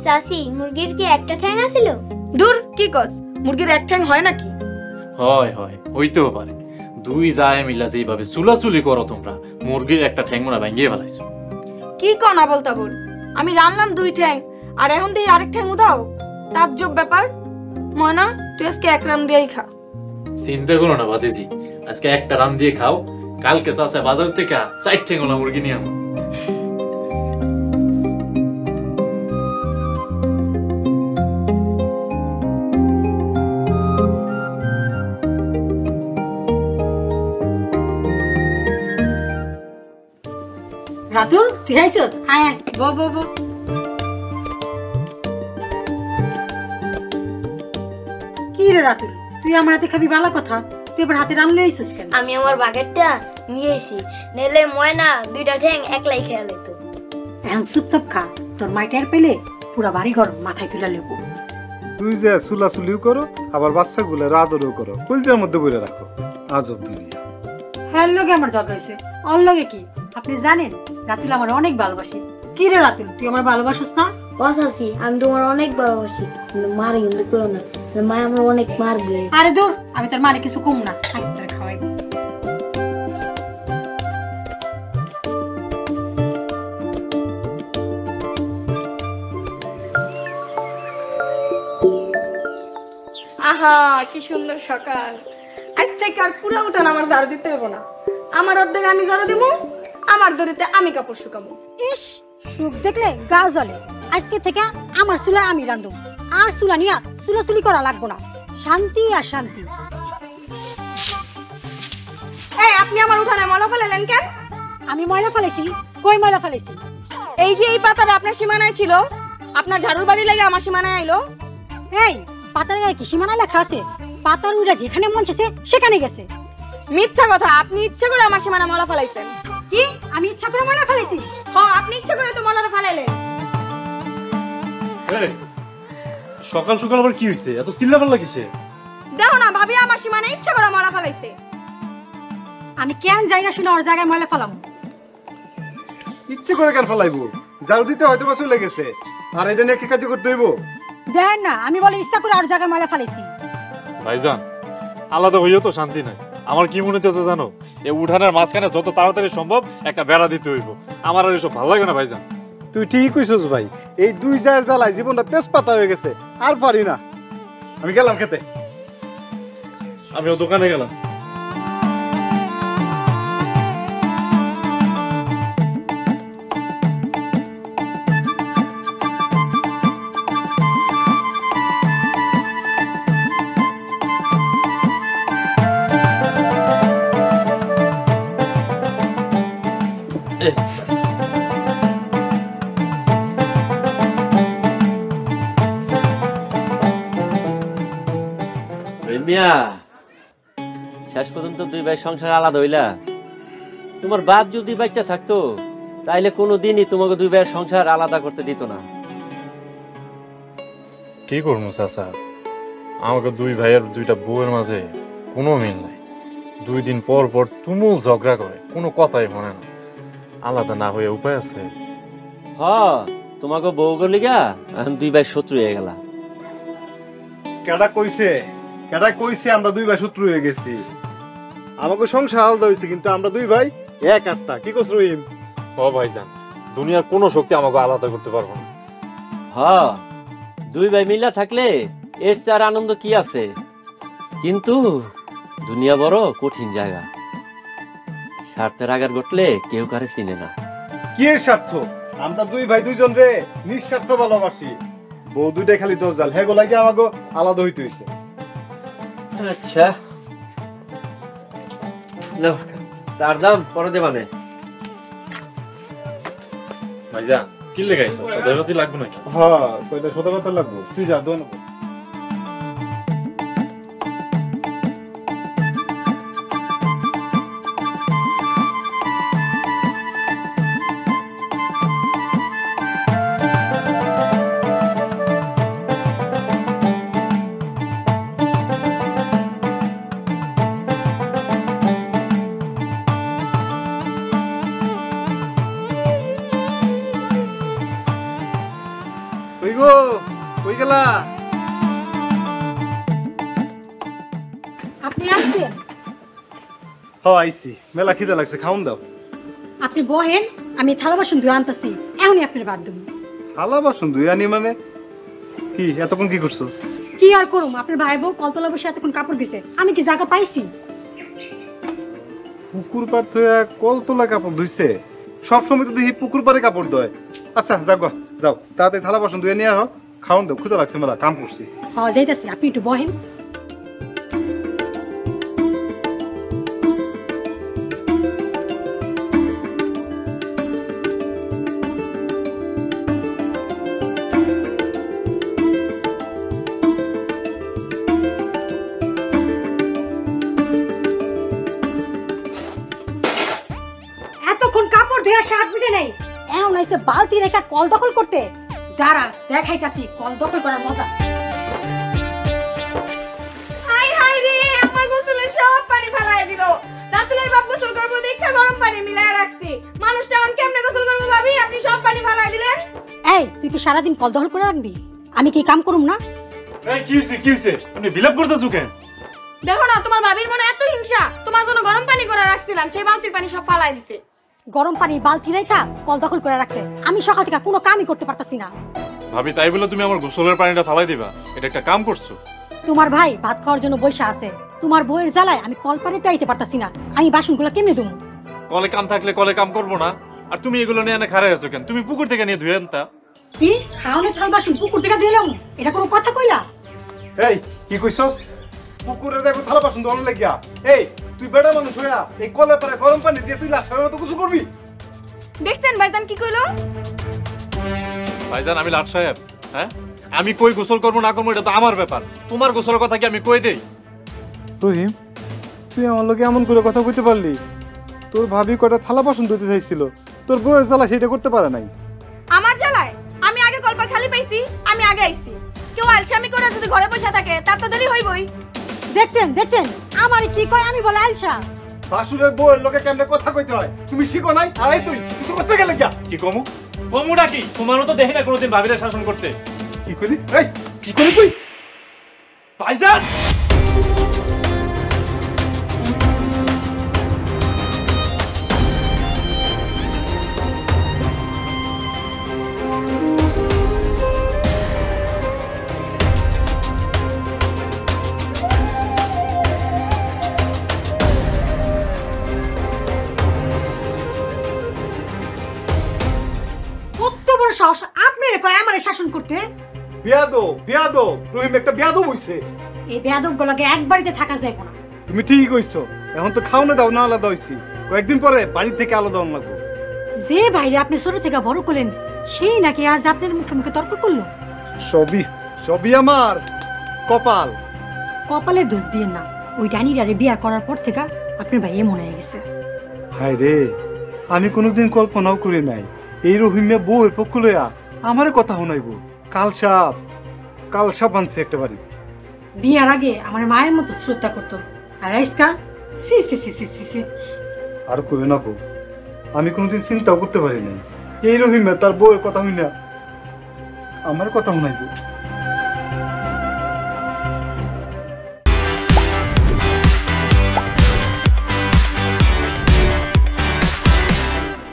চাচি মুরগির কি একটা ঠ্যাং আছিল? দূর কি কস, মুরগির এক ঠ্যাং হয় নাকি? হয় হয় হইতেও পারে। দুই যায় মিলা যেভাবে চুলাচুলি করো তোমরা, মুরগির একটা ঠ্যাং মনে ভাঙিয়ে ফেলাইছো। কি কও না বলতা বল, আমি রান্নাম দুই ঠ্যাং আর এখন দিয়ে আরেক ঠ্যাং উধাও, তাজ্জব ব্যাপার। ময়না তুই আজকে এক রান দিয়েই খা। চিন্তা করো না ভাতিজি, আজকে একটা রান দিয়ে খাও, কালকে চাচা বাজার থেকে 4 ঠ্যাঙ্গলা মুরগি নিয়ে আনো। রাতুল তুই আইছস? আয় আয়, বো বো বো। কি রে রাতুল, তুই আমার হাতে খাবি ভালো কথা, তুই এবার হাতে রান্না আইছস কেন? আমি আমার বাকেটটা নিয়ে এসি, নেলে ময়না দুইটা ঠ্যাং একলাই খেয়ে লইতো। এখন চুপচাপ খা, তোর মাইটার পেলে পুরা বাড়ি ঘর মাথায় তুলে লেবো। তুই যে চুলাচুলিও করো আবার বাচ্চাগুলো আদরও করো, কলজার মধ্যে বলে রাখো। আজব দুনিয়া। হ্যাঁ লগে আমার ঝগড়া হয়েছে, ওর লগে কি আপনি জানেন? রাতুল আমার অনেক ভালোবাসে। কি রে রাতুল, তুই আমার ভালোবাসিস না? ও চাচি আমি তোমার অনেক ভালোবাসি, মার কিন্তু কেউ না, মা আমার অনেক মারবে। আরে দূর, আমি তোর মারে কিছু কম না, আই তোর খাওয়াই। আহা কি সুন্দর সকাল। আজ থেকে আর পুরো উঠান আমার ঝাড়ু দিতে হবে না, আমার অর্ধেক আমি ঝাড়ু দেবো, আমার দড়িতে আমি কাপড় শুকাবো। ইস, সুখ দেখলে গা জ্বলে। আজকে থেকে আমার চুলা আমি রান্ধব, আর চুলা নিয়ে চুলাচুলি করা লাগবো না। শান্তি আর শান্তি। এই আপনি আমার উঠানে ময়লা ফেলালেন কেন? আমি ময়লা ফেলেছি? কই ময়লা ফেলেছি? এই যে এই পাতাটা আপনার সীমানায় ছিল, আপনার ঝাড়ুর বাড়ি লেগে আমার সীমানায় আইলো। এই পাতার গায়ে কি সীমানা লেখা আছে? পাতার উড়া যেখানে মন চাইছে সেখানে গেছে। মিথ্যা কথা, আপনি ইচ্ছে করে আমার সীমানা ময়লা ফেলাইছেন। কি আমি ইচ্ছা করে ময়লা ফেলেছি? হ্যাঁ আপনি ইচ্ছে করে তো ময়লাটা ফেলাইলেন। সকাল সকাল আবার কি হইছে, এত চিল্লাপাল্লা কিসে? দেখো না ভাবি আমার সীমানায় ইচ্ছে করে ময়লা ফেলাইছে। আমি কেন যাই না শুনে ওর জায়গায় ময়লা ফেলাম? ইচ্ছে করে কেন ফেলাইবো? ঝাড়ু দিতে হয়তো বা চলে গেছে, আর এটা নিয়ে কি কাজ করতে হইব? দেন না, আমি বলে ইচ্ছা করে ওর জায়গায় ময়লা ফেলেছি। ভাইজান আলাদা হইও তো শান্তি নাই। আমার কি মনে হচ্ছে জানো, এই উঠানের মাঝখানে যত তাড়াতাড়ি সম্ভব একটা বেড়া দিতে হইব। আমার আর এসব ভালো লাগে না ভাইজান। তুই ঠিক কইছস ভাই, এই দুই জায়ের জ্বালায় জীবনটা তেজপাতা হয়ে গেছে, আর পারি না। আমি গেলাম খেতে। আমিও দোকানে গেলাম। মিয়া, শেষ পর্যন্ত দুই ভাই সংসার আলাদা হইলা। তোমার বাপ যদি বাচ্চা থাকতো তাইলে কোনোদিনই তোমাকে দুই ভাইয়ের সংসার আলাদা করতে দিত না। কি করবো চাচা, আমাকে দুই ভাইয়ের দুইটা বউয়ের মাঝে কোনো মিল নাই। 2 দিন পর পর তুমুল ঝগড়া করে, কোনো কথাই মনে না। আলাদা না হয়ে উপায় আছে? হ, তোমাকে বউ গলিগা এখন দুই ভাই শত্রু হয়ে গেলা। কেডা কইছে? কেডা কইছে আমরা দুই ভাই শত্রু হয়ে গেছি? আমাকে সংসার আলাদা হয়েছে, কিন্তু আমরা দুই ভাই এক আত্মা। কি কস রহিম? ও ভাইজান, দুনিয়ার কোনো শক্তি আমাকে আলাদা করতে পারবো না। হ, দুই ভাই মিলা থাকলে এর চার আনন্দ কি আছে? কিন্তু দুনিয়া বড় কঠিন জায়গা, স্বার্থের আঘাত ঘটলে কেউ কারে চিনে না। কি এর স্বার্থ? আমরা দুই ভাই দুইজন রে নিঃস্বার্থ ভালোবাসি। বউ দুইটাই খালি দোষ জাল, হ্যাঁ গোলাকে আমাকে আলাদা হইতে হইছে। আচ্ছা, নাও, চার দাম পরে দেবানে। ভাইজান কি লেগাইছো, সদাইবাতি লাগবে নাকি? হ্যাঁ, কয়টা সদা কথা লাগবো। তুই যা দোন। কই গো? গো, কই গেলা? আপনি আসছেন? আইছি, মেলা খিদে লাগছে, খাউন দাও। আপনি বহেন, আমি থালা বাসন ধুয়ে আনতেছি, এখনই আপনার বাদ দেবো। থালা বাসন ধুই আনি মানে? কি এতক্ষণ কি করছো? কি আর করুম, আপনার ভাই বউ কলতলা বসে এতক্ষণ কাপড় দিছে, আমি কি জায়গা পাইছি? পুকুর পাড় থইয়া কলতলা কাপড় ধুইছে? সবসময় তো দেখি পুকুর পাড়ে কাপড় ধোয়। আচ্ছা যাও যাও, তাড়াতাড়ি থালা বাসন ধুয়ে নিয়ে আহ, খাওন দাও, ক্ষুধা লাগছে মেলা, কাম করছি। যাইতাছি, আপনি একটু বহেন। এতক্ষণ কাপড় ধোয়া 7 মিনিট নেই, এমন আইছে বালতি রেখা কল দখল করতে। দাঁড়া, দেখাইতাছি কল দখল করার মজা। হাই হাই রে, আমার গোসলের সব পানি ফেলাই দিল। রাতুলের বাপ গোসল করবো দেখা গরম পানি মিলায় রাখছি। মানুষটা এখন কেমনে গোসল করবো ভাবি, আপনি সব পানি ফেলাই দিলেন। এই, তুই কি সারাদিন কল দখল করে রাখবি? আমি কি কাম করুম না? এই কি হইছে আপনি বিলাপ করতেছো কেন? দেখো না, তোমার ভাবির মনে এত হিংসা, তোমার জন্য গরম পানি করে রাখছিলাম, সেই বালতির পানি সব ফালাই দিছে। গরম পানির বালতি রেখা কল দখল করে রাখছে, আমি সকাল থেকে কোনো কামই করতে পারতাছি না। ভাবি তাই বলে তুমি আমার গোসলের পানিটা ফালাই দিবা? এটা একটা কাম করছো। তোমার ভাই ভাত খাওয়ার জন্য বইসা আছে, তোমার বইয়ের জ্বালায় আমি কল পানিতে আইতে পারতাছি না, আমি বাসনগুলো কেমনে দুমু? কলে কাম থাকলে কলে কাম করবো না? আর তুমি এগুলো নিয়ে এনে খাড়াই আছো কেন? তুমি পুকুর থেকে নিয়ে ধুয়ে আনতা। কি খাওয়ালে থাল বাসন পুকুর থেকে ধুইলাম? এটা কোনো কথা কইলা? এই কি কইছস? পুকুরে দেখো থালা বাসন ধোয়ার লাগিয়া? এই তুই বেড়া মানুষ হইয়া এই কলের পারে গরম পানি দিয়ে তুই লাচ্ছার মতো কিছু করবি? দেখছেন ভাইজান কি কইলো? ভাইজান আমি লাট সাহেব, হ্যাঁ আমি কই গোসল করবো না করবো এটা তো আমার ব্যাপার। তোমার গোসলের কথা কি আমি কই দেই? রহিম, তুই আমার লোকে এমন করে কথা কইতে পারলি? তোর ভাবি কয়টা থালা বাসন ধুতে চাইছিল, তোর বউয়ের জ্বালা সেটা করতে পারে নাই। আমার জ্বালায় আমি আগে কলপার খালি পাইছি, আমি আগে আইছি। কেউ আলসামি করে যদি ঘরে বসে থাকে তার তো দেরি হইবই। দেখছেন আমার কি কয়, আমি বলে আলসা। বাসুরের বউয়ের লোকে কেমনে কথা কইতে হয় তুমি শিখো নাই? আর এই তুই কিছু করতে গেলে গিয়া কি কমুটা কি? তোমারও তো দেখি না কোনোদিন ভাবিরা শাসন করতে। কি করলি? এই কি করলি তুই? ভাইজান কত বড় সাহস আপনারে কয় আমারে শাসন করতে? বিয়াদব রহিম একটা বিয়াদব হইছে। এই বেয়াদব গুলোকে এক বাড়িতে থাকা যায় না। তুমি ঠিকই কইছো, এখন তো খাওনে দাও না আলাদা হইছি, কয়েকদিন পরে বাড়ি থেকে আলাদা হন লাগবো। যে ভাইরে আপনি ছোট থেকে বড় করলেন সেই নাকি আজ আপনার মুখে মুখে তর্ক করলো? সবই আমার কপাল। কপালে দোষ দিয়ে না, ওই ডানিরারে বিয়ে করার পর থেকে আপনার ভাই এমন হয়ে গেছে। হায় রে, আমি কোনোদিন কল্পনাও করি নাই এই রহিমে বউয়ের পক্ষ লইয়া আমারে কথা শুনাইব। কালসাপ আনছে একটা বাড়িতে। বিয়ার আগে আমার মায়ের মতো শ্রদ্ধা করতো, আর আইসকা সি সি সি সি সি সি। আর কইও না বউ, আমি কোনোদিন চিন্তাও করতে পারি নাই এই রহিমে তার বউয়ের কথা হইনা আমার কথা শুনাইব।